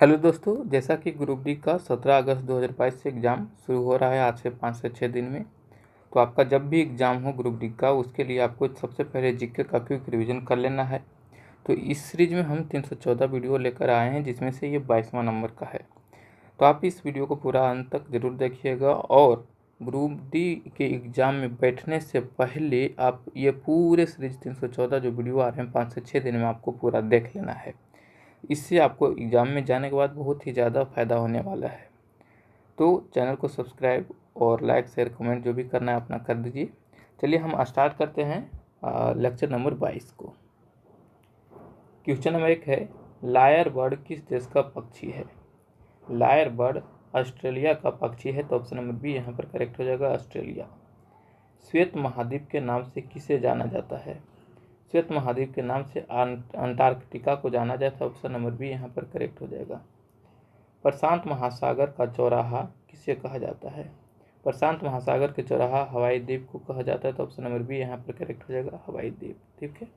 Hello दोस्तों, जैसा कि ग्रुप डी का 17 अगस्त 2022 से एग्ज़ाम शुरू हो रहा है आज से 5 से 6 दिन में। तो आपका जब भी एग्ज़ाम हो ग्रुप डी का, उसके लिए आपको सबसे पहले जीके का क्विक रिवीजन कर लेना है। तो इस सीरीज में हम 314 वीडियो लेकर आए हैं, जिसमें से ये 22वां नंबर का है। तो आप इस वीडियो को पूरा अंत तक ज़रूर देखिएगा और ग्रुप डी के एग्ज़ाम में बैठने से पहले आप ये पूरे सीरीज 314 जो वीडियो आ रहे हैं 5 से 6 दिन में आपको पूरा देख लेना है। इससे आपको एग्ज़ाम में जाने के बाद बहुत ही ज़्यादा फ़ायदा होने वाला है। तो चैनल को सब्सक्राइब और लाइक शेयर कमेंट जो भी करना है अपना कर दीजिए। चलिए हम स्टार्ट करते हैं लेक्चर नंबर 22 को। क्वेश्चन नंबर 1 है, लायर बर्ड किस देश का पक्षी है? लायर बर्ड ऑस्ट्रेलिया का पक्षी है, तो ऑप्शन नंबर बी यहाँ पर करेक्ट हो जाएगा, ऑस्ट्रेलिया। श्वेत महाद्वीप के नाम से किसे जाना जाता है? श्वेत महाद्वीप के नाम से अंटार्कटिका को जाना जाता है, ऑप्शन नंबर बी यहाँ पर करेक्ट हो जाएगा। प्रशांत महासागर का चौराहा किसे कहा जाता है? प्रशांत महासागर के चौराहा हवाई द्वीप को कहा जाता है, तो ऑप्शन नंबर बी यहाँ पर करेक्ट हो जाएगा, हवाई द्वीप। ठीक है।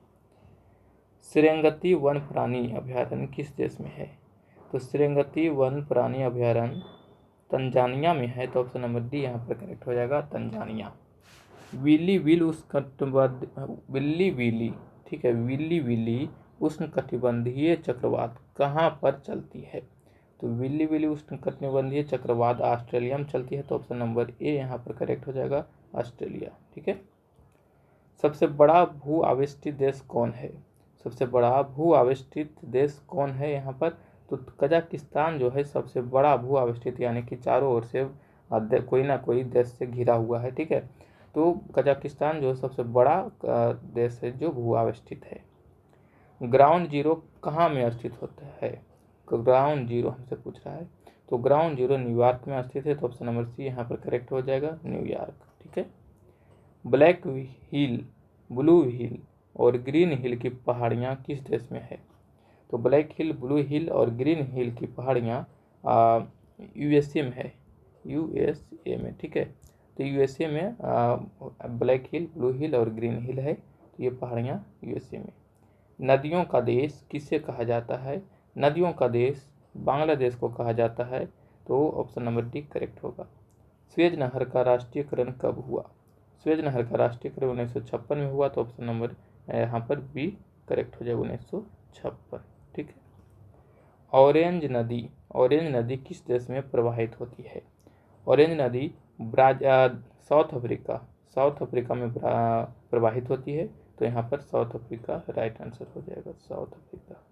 सेरेंगती वन प्राणी अभयारण्य किस देश में है? तो सेरेंगती वन प्राणी अभयारण्य तंजानिया में है, तो ऑप्शन नंबर डी यहाँ पर करेक्ट हो जाएगा, तंजानिया। विली विल विल्ली विली, ठीक है, विल्ली विली उष्णकटिबंधीय चक्रवात कहाँ पर चलती है? तो विल्ली विली उष्णकटिबंधीय चक्रवात ऑस्ट्रेलिया में चलती है, तो ऑप्शन नंबर ए यहाँ पर करेक्ट हो जाएगा, ऑस्ट्रेलिया। ठीक है। सबसे बड़ा भू आविष्टित देश कौन है? सबसे बड़ा भू आविष्टित देश कौन है यहाँ पर? तो कजाकिस्तान जो है सबसे बड़ा भू आविष्टित, यानी कि चारों ओर से कोई ना कोई देश से घिरा हुआ है। ठीक है। तो कजाकिस्तान जो सबसे बड़ा देश है जो भू आविष्टित है। ग्राउंड जीरो कहाँ में स्थित होता है? ग्राउंड जीरो हमसे पूछ रहा है, तो ग्राउंड जीरो न्यूयॉर्क में स्थित है, तो ऑप्शन नंबर सी यहाँ पर करेक्ट हो जाएगा, न्यूयॉर्क। ठीक है। ब्लैक हिल, ब्लू हिल और ग्रीन हिल की पहाड़ियाँ किस देश में है? तो ब्लैक हिल, ब्लू हिल और ग्रीन हिल की पहाड़ियाँ यूएसए में है, यूएसए में। ठीक है। तो यूएसए में ब्लैक हिल, ब्लू हिल और ग्रीन हिल है, तो ये पहाड़ियाँ यूएसए में। नदियों का देश किसे कहा जाता है? नदियों का देश बांग्लादेश को कहा जाता है, तो ऑप्शन नंबर डी करेक्ट होगा। स्वेज नहर का राष्ट्रीयकरण कब हुआ? स्वेज नहर का राष्ट्रीयकरण 1956 में हुआ, तो ऑप्शन नंबर यहाँ पर बी करेक्ट हो जाएगा, 1956। ठीक है। ऑरेंज नदी किस देश में प्रवाहित होती है? ऑरेंज नदी साउथ अफ्रीका में प्रवाहित होती है, तो यहाँ पर साउथ अफ्रीका राइट आंसर हो जाएगा, साउथ अफ्रीका।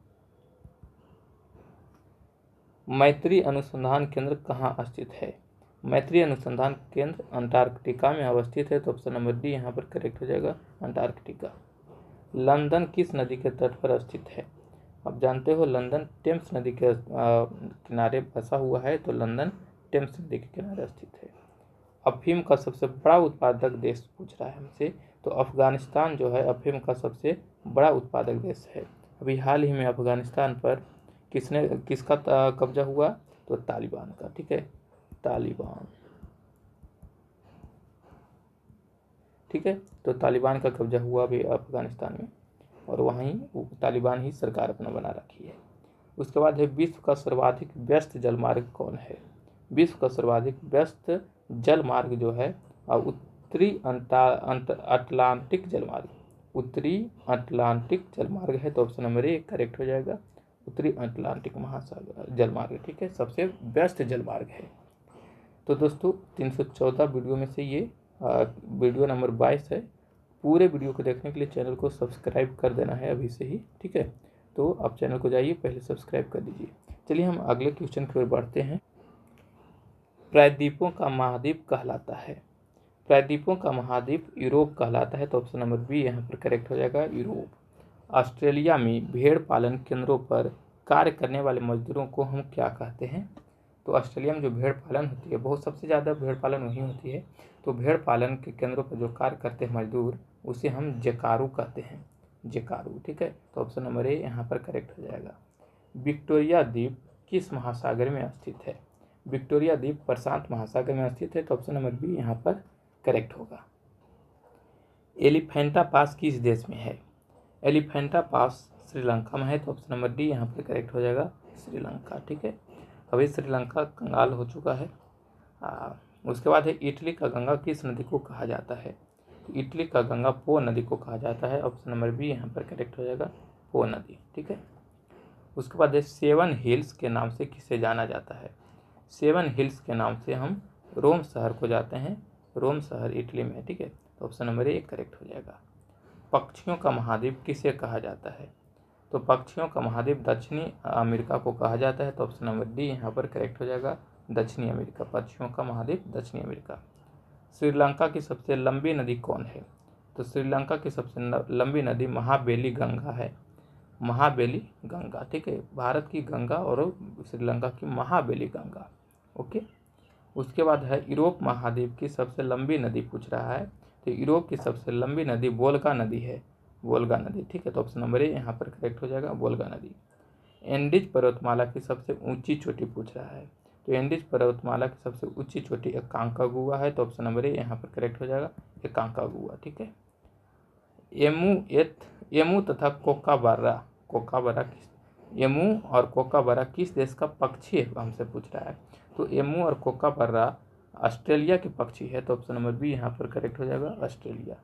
मैत्री अनुसंधान केंद्र कहाँ स्थित है? मैत्री अनुसंधान केंद्र अंटार्कटिका में अवस्थित है, तो ऑप्शन नंबर डी यहाँ पर करेक्ट हो जाएगा, अंटार्कटिका। लंदन किस नदी के तट पर स्थित है? आप जानते हो लंदन टेम्स नदी के किनारे बसा हुआ है, तो लंदन टेम्स नदी के किनारे स्थित है। अफीम का सबसे बड़ा उत्पादक देश पूछ रहा है हमसे, तो अफगानिस्तान जो है अफीम का सबसे बड़ा उत्पादक देश है। अभी हाल ही में अफगानिस्तान पर किसका कब्जा हुआ? तो तालिबान का। ठीक है, तालिबान। ठीक है। तो तालिबान का कब्जा हुआ भी अफगानिस्तान में, और वहीं तालिबान ही सरकार अपना बना रखी है। उसके बाद है, विश्व का सर्वाधिक व्यस्त जलमार्ग कौन है? विश्व का सर्वाधिक व्यस्त जलमार्ग जो है उत्तरी अटलांटिक जलमार्ग, उत्तरी अटलांटिक जलमार्ग है, तो ऑप्शन नंबर ए करेक्ट हो जाएगा, उत्तरी अटलांटिक महासागर जलमार्ग। ठीक है, सबसे व्यस्त जलमार्ग है। तो दोस्तों 314 वीडियो में से ये वीडियो नंबर 22 है। पूरे वीडियो को देखने के लिए चैनल को सब्सक्राइब कर देना है अभी से ही। ठीक है, तो आप चैनल को जाइए, पहले सब्सक्राइब कर दीजिए। चलिए हम अगले क्वेश्चन की ओर बढ़ते हैं। प्रायद्वीपों का महाद्वीप कहलाता है? प्रायद्वीपों का महाद्वीप यूरोप कहलाता है, तो ऑप्शन नंबर बी यहाँ पर करेक्ट हो जाएगा, यूरोप। ऑस्ट्रेलिया में भेड़ पालन केंद्रों पर कार्य करने वाले मजदूरों को हम क्या कहते हैं? तो ऑस्ट्रेलिया में जो भेड़ पालन होती है, बहुत सबसे ज़्यादा भेड़ पालन वहीं होती है, तो भेड़ पालन के केंद्रों पर जो कार्य करते हैं मजदूर, उसे हम जेकारू कहते हैं, जेकारू। ठीक है, तो ऑप्शन नंबर ए यहाँ पर करेक्ट हो जाएगा। विक्टोरिया द्वीप किस महासागर में स्थित है? विक्टोरिया द्वीप प्रशांत महासागर में स्थित है, तो ऑप्शन नंबर बी यहाँ पर करेक्ट होगा। एलिफेंटा पास किस देश में है? एलिफेंटा पास श्रीलंका में है, तो ऑप्शन नंबर डी यहाँ पर करेक्ट हो जाएगा, श्रीलंका। ठीक है, अभी श्रीलंका कंगाल हो चुका है। उसके बाद है इटली का गंगा किस नदी को कहा जाता है? तो इटली का गंगा पो नदी को कहा जाता है, ऑप्शन नंबर बी यहाँ पर करेक्ट हो जाएगा, पो नदी। ठीक है, उसके बाद है सेवन हिल्स के नाम से किसे जाना जाता है? सेवन हिल्स के नाम से हम रोम शहर को जाते हैं, रोम शहर इटली में है। ठीक है, तो ऑप्शन नंबर ए करेक्ट हो जाएगा। पक्षियों का महाद्वीप किसे कहा जाता है? तो पक्षियों का महाद्वीप दक्षिणी अमेरिका को कहा जाता है, तो ऑप्शन नंबर डी यहाँ पर करेक्ट हो जाएगा, दक्षिणी अमेरिका। पक्षियों का महाद्वीप दक्षिणी अमेरिका। श्रीलंका की सबसे लंबी नदी कौन है? तो श्रीलंका की सबसे लंबी नदी महाबेली गंगा है, महाबेली गंगा। ठीक है, भारत की गंगा और श्रीलंका की महाबेली गंगा। ओके, उसके बाद है यूरोप महाद्वीप की सबसे लंबी नदी पूछ रहा है, तो यूरोप की सबसे लंबी नदी वोल्गा नदी है, वोल्गा नदी। ठीक है, तो ऑप्शन नंबर ए यहाँ पर करेक्ट हो जाएगा, वोल्गा नदी। एंडीज पर्वतमाला की सबसे ऊंची चोटी पूछ रहा है, तो एंडीज पर्वतमाला की सबसे ऊंची चोटी एकांकागुआ है, तो ऑप्शन नंबर ए यहाँ पर करेक्ट हो जाएगा, एकांकागुआ। ठीक है, एमू तथा एमू और कोकाबरा किस देश का पक्षी है हमसे पूछ रहा है? तो एमू और कोकाबरा ऑस्ट्रेलिया के पक्षी है, तो ऑप्शन नंबर बी यहाँ पर करेक्ट हो जाएगा, ऑस्ट्रेलिया।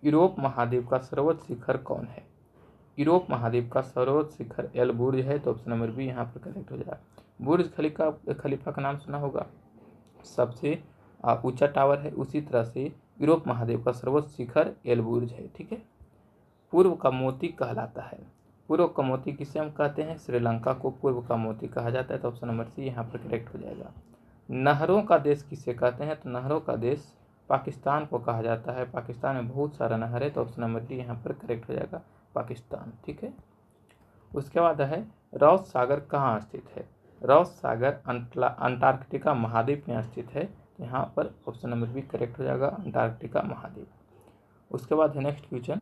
यूरोप महाद्वीप का सर्वोच्च शिखर कौन है? यूरोप महाद्वीप का सर्वोच्च शिखर एलबुर्ज है, तो ऑप्शन नंबर बी यहाँ पर करेक्ट हो जाएगा। बुर्ज खलीफा का नाम सुना होगा, सबसे ऊंचा टावर है, उसी तरह से यूरोप महाद्वीप का सर्वोच्च शिखर एलबुर्ज है। ठीक है, पूर्व का मोती कहलाता है, पूर्व का मोती किसे हम कहते हैं? श्रीलंका को पूर्व का मोती कहा जाता है, तो ऑप्शन नंबर सी यहाँ पर करेक्ट हो जाएगा। नहरों का देश किसे कहते हैं? तो नहरों का देश पाकिस्तान को कहा जाता है, पाकिस्तान में बहुत सारा नहर है, तो ऑप्शन नंबर डी यहाँ पर करेक्ट हो जाएगा, पाकिस्तान। ठीक है, उसके बाद है रॉस सागर कहाँ स्थित है? रॉस सागर अंटार्कटिका महाद्वीप में स्थित है, तो यहाँ पर ऑप्शन नंबर बी करेक्ट हो जाएगा, अंटार्कटिका महाद्वीप। उसके बाद है नेक्स्ट क्वेश्चन,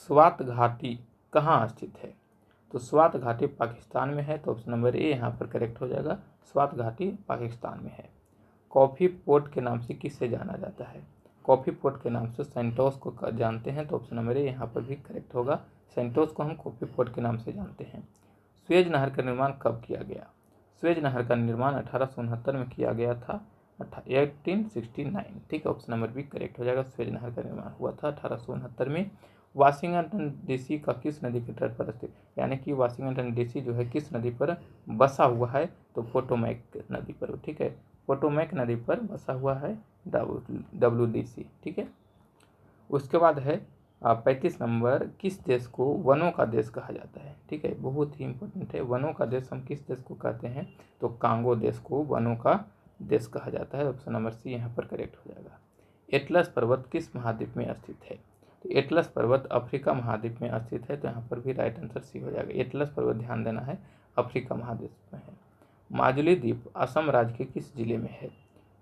स्वात घाटी कहाँ स्थित है? तो स्वात घाटी पाकिस्तान में है, तो ऑप्शन नंबर ए यहाँ पर करेक्ट हो जाएगा, स्वात घाटी पाकिस्तान में है। कॉफ़ी पोर्ट के नाम से किससे जाना जाता है? कॉफ़ी पोर्ट के नाम से सेंटोस को जानते हैं, तो ऑप्शन नंबर ए यहाँ पर भी करेक्ट होगा, सेंटोस को हम कॉफ़ी पोर्ट के नाम से जानते हैं। सुएज नहर का निर्माण कब किया गया? सुएज नहर का निर्माण 1869 में किया गया था, 1869। ठीक है, ऑप्शन नंबर बी करेक्ट हो जाएगा, सुएज नहर का निर्माण हुआ था 1869 में। वाशिंगटन डीसी का किस नदी के तट पर स्थित, यानी कि वाशिंगटन डीसी जो है किस नदी पर बसा हुआ है? तो पोटोमैक नदी पर। ठीक है, पोटोमैक नदी पर बसा हुआ है WDC। ठीक है, उसके बाद है 35 नंबर, किस देश को वनों का देश कहा जाता है? ठीक है, बहुत ही इंपॉर्टेंट है, वनों का देश हम किस देश को कहते हैं? तो कांगो देश को वनों का देश कहा जाता है, ऑप्शन नंबर सी यहाँ पर करेक्ट हो जाएगा। एटलस पर्वत किस महाद्वीप में स्थित है? तो एटलस पर्वत अफ्रीका महाद्वीप में स्थित है, तो यहाँ पर भी राइट आंसर सी हो जाएगा, एटलस पर्वत ध्यान देना है, अफ्रीका महाद्वीप में है। माजुली द्वीप असम राज्य के किस जिले में है?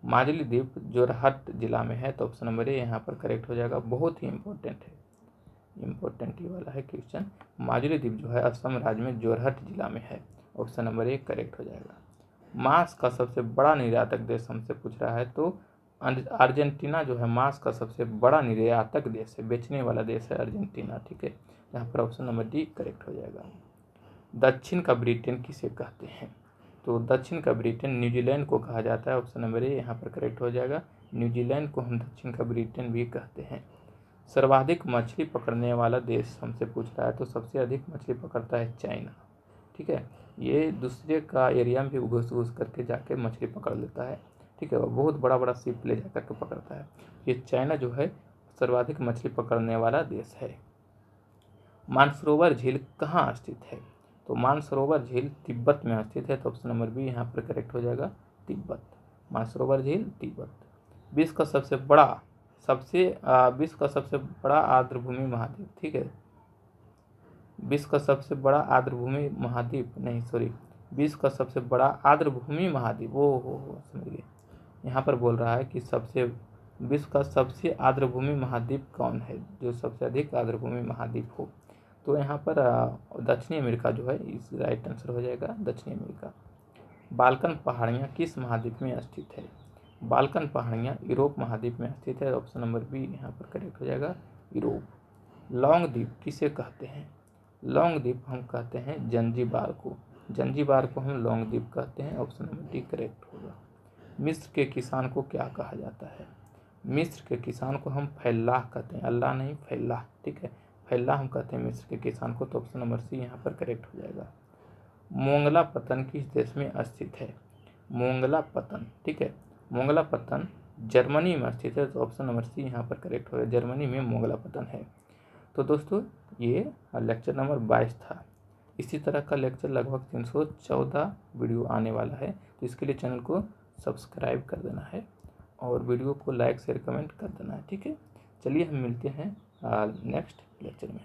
माजुली द्वीप जोरहट जिला में है, तो ऑप्शन नंबर ए यहाँ पर करेक्ट हो जाएगा, बहुत ही इंपॉर्टेंट है, इंपॉर्टेंट ये वाला है क्वेश्चन। माजुली द्वीप जो है असम राज्य में जोरहट जिला में है, ऑप्शन नंबर ए करेक्ट हो जाएगा। मांस का सबसे बड़ा निर्यातक देश हमसे पूछ रहा है, तो अर्जेंटीना जो है मांस का सबसे बड़ा निर्यातक देश है, बेचने वाला देश है अर्जेंटीना। ठीक है, यहाँ पर ऑप्शन नंबर डी करेक्ट हो जाएगा। दक्षिण का ब्रिटेन किसे कहते हैं? तो दक्षिण का ब्रिटेन न्यूजीलैंड को कहा जाता है, ऑप्शन नंबर ए यहाँ पर करेक्ट हो जाएगा, न्यूजीलैंड को हम दक्षिण का ब्रिटेन भी कहते हैं। सर्वाधिक मछली पकड़ने वाला देश हमसे पूछ रहा है, तो सबसे अधिक मछली पकड़ता है चाइना। ठीक है, ये दूसरे का एरिया में भी घुस करके जाके मछली पकड़ लेता है। ठीक है, वो बहुत बड़ा बड़ा शिप ले जा करके पकड़ता है। ये चाइना जो है सर्वाधिक मछली पकड़ने वाला देश है। मानसरोवर झील कहाँ स्थित है? तो मानसरोवर झील तिब्बत में स्थित है, तो ऑप्शन नंबर बी यहाँ पर करेक्ट हो जाएगा, तिब्बत। मानसरोवर झील तिब्बत। विश्व का सबसे बड़ा आर्द्रभूमि महाद्वीप। ठीक है, विश्व का सबसे बड़ा आर्द्रभूमि महाद्वीप नहीं, सॉरी, विश्व का सबसे बड़ा आर्द्रभूमि महाद्वीप, वो हो समझ गए, यहाँ पर बोल रहा है कि विश्व का सबसे आर्द्रभूमि महाद्वीप कौन है, जो सबसे अधिक आर्द्रभूमि महाद्वीप हो? तो यहाँ पर दक्षिणी अमेरिका जो है इस राइट आंसर हो जाएगा, दक्षिणी अमेरिका। बाल्कन पहाड़ियाँ किस महाद्वीप में स्थित है? बाल्कन पहाड़ियाँ यूरोप महाद्वीप में स्थित है, ऑप्शन नंबर बी यहाँ पर करेक्ट हो जाएगा, यूरोप। लॉन्गद्वीप किसे कहते हैं? लॉन्गद्वीप हम कहते हैं जंजीबार को। जंजीबार को हम लॉन्गद्वीप कहते हैं। ऑप्शन नंबर डी करेक्ट होगा। मिस्र के किसान को क्या कहा जाता है? मिस्र के किसान को हम फैल्लाह कहते हैं, अल्लाह नहीं फैल्लाह, ठीक है, फैल्लाह हम कहते हैं मिस्र के किसान को। तो ऑप्शन नंबर सी यहाँ पर करेक्ट हो जाएगा। मोंगला पतन किस देश में स्थित है? मोंगला पतन, ठीक है, मोंगला पतन जर्मनी में स्थित है। तो ऑप्शन नंबर सी यहाँ पर करेक्ट होगा, जर्मनी में मोंगला पतन है। तो दोस्तों ये लेक्चर नंबर 22 था। इसी तरह का लेक्चर लगभग 314 वीडियो आने वाला है। तो इसके लिए चैनल को सब्सक्राइब कर देना है और वीडियो को लाइक शेयर कमेंट कर देना है, ठीक है। चलिए हम मिलते हैं नेक्स्ट लेक्चर में।